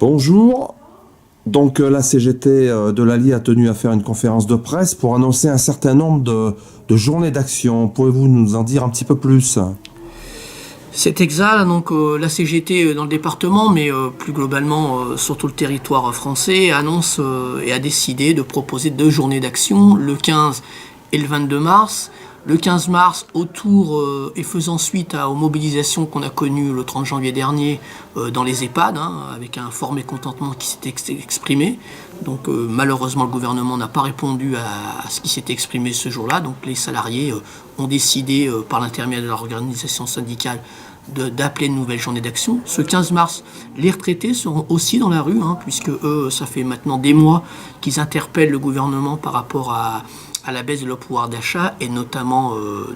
Bonjour. Donc la CGT de l'Allier a tenu à faire une conférence de presse pour annoncer un certain nombre de journées d'action. Pouvez-vous nous en dire un petit peu plus ? C'est exact, donc la CGT dans le département, mais plus globalement sur tout le territoire français, annonce et a décidé de proposer 2 journées d'action, le 15 et le 22 mars. Le 15 mars, autour et faisant suite aux mobilisations qu'on a connues le 30 janvier dernier dans les EHPAD, avec un fort mécontentement qui s'était exprimé. Donc malheureusement, le gouvernement n'a pas répondu à ce qui s'était exprimé ce jour-là. Donc les salariés ont décidé, par l'intermédiaire de l'organisation syndicale, d'appeler une nouvelle journée d'action. Ce 15 mars, les retraités seront aussi dans la rue, puisque eux, ça fait maintenant des mois qu'ils interpellent le gouvernement par rapport à la baisse de leur pouvoir d'achat et notamment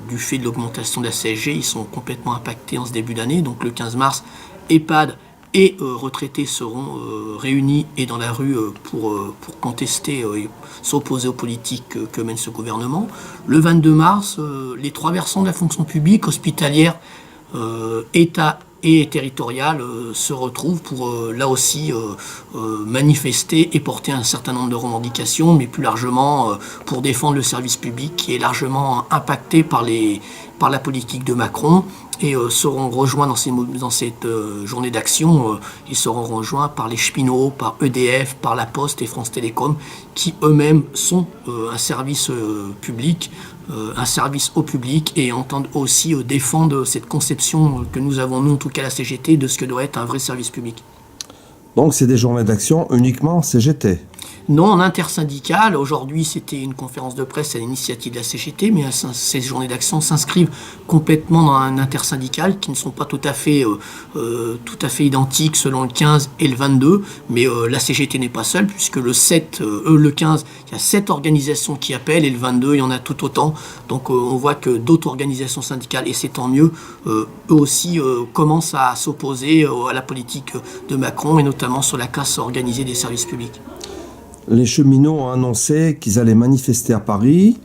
du fait de l'augmentation de la CSG. Ils sont complètement impactés en ce début d'année. Donc le 15 mars, EHPAD et retraités seront réunis et dans la rue pour contester et s'opposer aux politiques que mène ce gouvernement. Le 22 mars, les 3 versants de la fonction publique, hospitalière, État et territorial se retrouvent pour là aussi manifester et porter un certain nombre de revendications, mais plus largement pour défendre le service public qui est largement impacté par la politique de Macron et seront rejoints dans cette journée d'action. Ils seront rejoints par les cheminots, par EDF, par La Poste et France Télécom, qui eux-mêmes sont un service public, un service au public, et entendent aussi défendre cette conception que nous avons, nous en tout cas la CGT, de ce que doit être un vrai service public. Donc c'est des journées d'action uniquement CGT ? Non, en intersyndical. Aujourd'hui, c'était une conférence de presse à l'initiative de la CGT, mais ces journées d'action s'inscrivent complètement dans un intersyndical qui ne sont pas tout à fait identiques selon le 15 et le 22. Mais la CGT n'est pas seule, puisque le 15, il y a 7 organisations qui appellent, et le 22, il y en a tout autant. Donc on voit que d'autres organisations syndicales, et c'est tant mieux, eux aussi commencent à s'opposer à la politique de Macron, et notamment sur la casse organisée des services publics. Les cheminots ont annoncé qu'ils allaient manifester à Paris.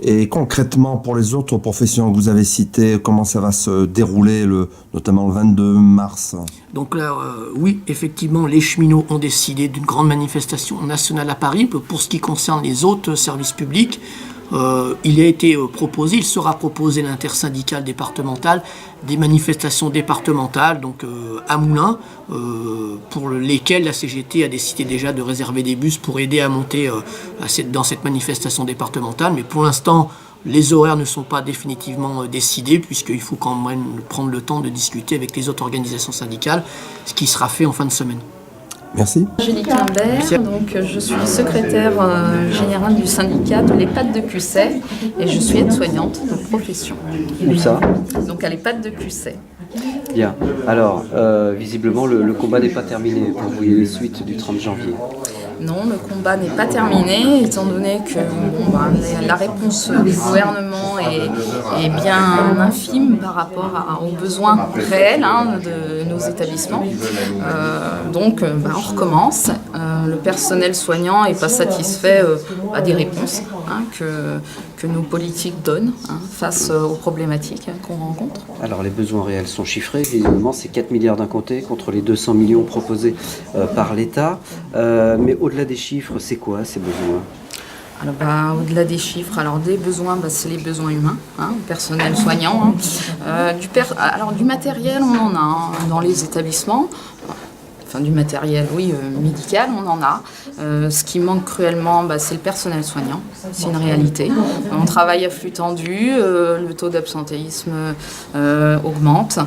Et concrètement, pour les autres professions que vous avez citées, comment ça va se dérouler, notamment le 22 mars ? Donc là, oui, effectivement, les cheminots ont décidé d'une grande manifestation nationale à Paris. Pour ce qui concerne les autres services publics, il sera proposé l'intersyndicale départementale, des manifestations départementales, donc à Moulins, pour lesquelles la CGT a décidé déjà de réserver des bus pour aider à monter dans cette manifestation départementale. Mais pour l'instant, les horaires ne sont pas définitivement décidés, puisqu'il faut quand même prendre le temps de discuter avec les autres organisations syndicales, ce qui sera fait en fin de semaine. Merci. Angélique Imbert, donc je suis secrétaire générale du syndicat de l'EHPAD de Cusset et je suis aide-soignante de profession. Où ça ? Donc à l'EHPAD de Cusset. Bien. Alors, visiblement, le combat n'est pas terminé pour vous, les suites du 30 janvier. Non, le combat n'est pas terminé, étant donné que la réponse du gouvernement est bien infime par rapport aux besoins réels de nos établissements. Donc, on recommence. Le personnel soignant n'est pas satisfait des réponses que nos politiques donnent face aux problématiques qu'on rencontre. Alors, les besoins réels sont chiffrés. Évidemment, c'est 4 milliards d'un côté contre les 200 millions proposés par l'État. Mais au-delà des chiffres, c'est quoi ces besoins ? Alors, au-delà des chiffres, des besoins, c'est les besoins humains, personnel soignant. Du matériel, on en a dans les établissements. Enfin, du matériel, oui, médical, on en a. Ce qui manque cruellement, c'est le personnel soignant. C'est une réalité. On travaille à flux tendu, le taux d'absentéisme augmente.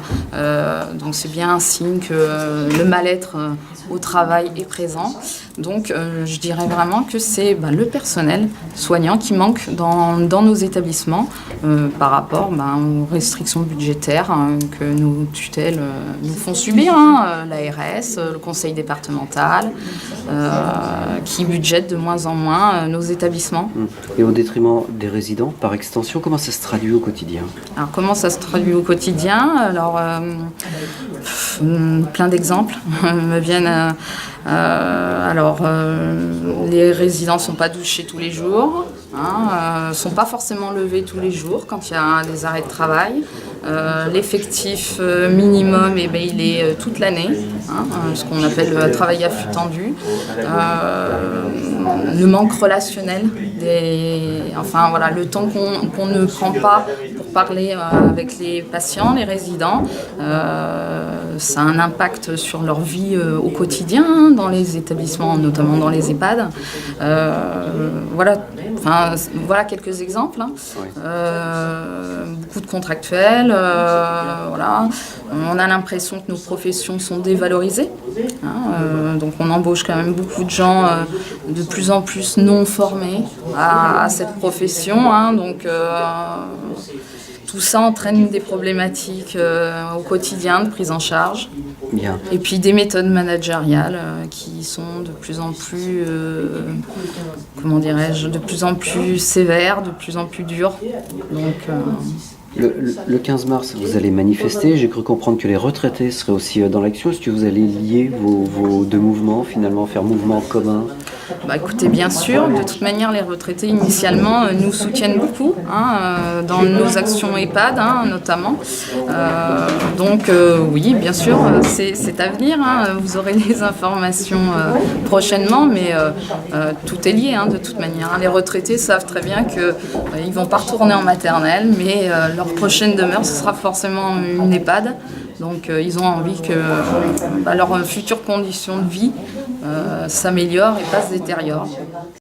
Donc c'est bien un signe que le mal-être au travail est présent. Donc je dirais vraiment que c'est le personnel soignant qui manque dans nos établissements par rapport aux restrictions budgétaires que nos tutelles nous font subir, l'ARS, le conseil départemental, qui budgète de moins en moins nos établissements. Et au détriment des résidents, par extension, comment ça se traduit au quotidien ? Alors comment ça se traduit au quotidien ? Alors plein d'exemples me viennent. Les résidents ne sont pas douchés tous les jours. sont pas forcément levés tous les jours quand il y a des arrêts de travail. L'effectif minimum, il est toute l'année, ce qu'on appelle le travail à flux tendu. Le manque relationnel, le temps qu'on ne prend pas pour parler avec les patients, les résidents, ça a un impact sur leur vie au quotidien, dans les établissements, notamment dans les EHPAD. Voilà quelques exemples. Beaucoup de contractuels. On a l'impression que nos professions sont dévalorisées. Donc on embauche quand même beaucoup de gens de plus en plus non formés à cette profession. Tout ça entraîne des problématiques au quotidien de prise en charge. Bien. Et puis des méthodes managériales qui sont de plus en plus, de plus en plus sévères, de plus en plus dures. Donc, Le 15 mars, vous allez manifester. J'ai cru comprendre que les retraités seraient aussi dans l'action. Est-ce que vous allez lier vos deux mouvements, finalement, faire mouvement commun ? Écoutez, bien sûr, de toute manière, les retraités, initialement, nous soutiennent beaucoup dans nos actions EHPAD, notamment. Oui, bien sûr, c'est à venir. Vous aurez les informations prochainement, mais tout est lié, de toute manière. Les retraités savent très bien qu'ils ne vont pas retourner en maternelle, mais leur prochaine demeure, ce sera forcément une EHPAD. Donc ils ont envie que leurs futures conditions de vie s'améliorent et pas se détériorent.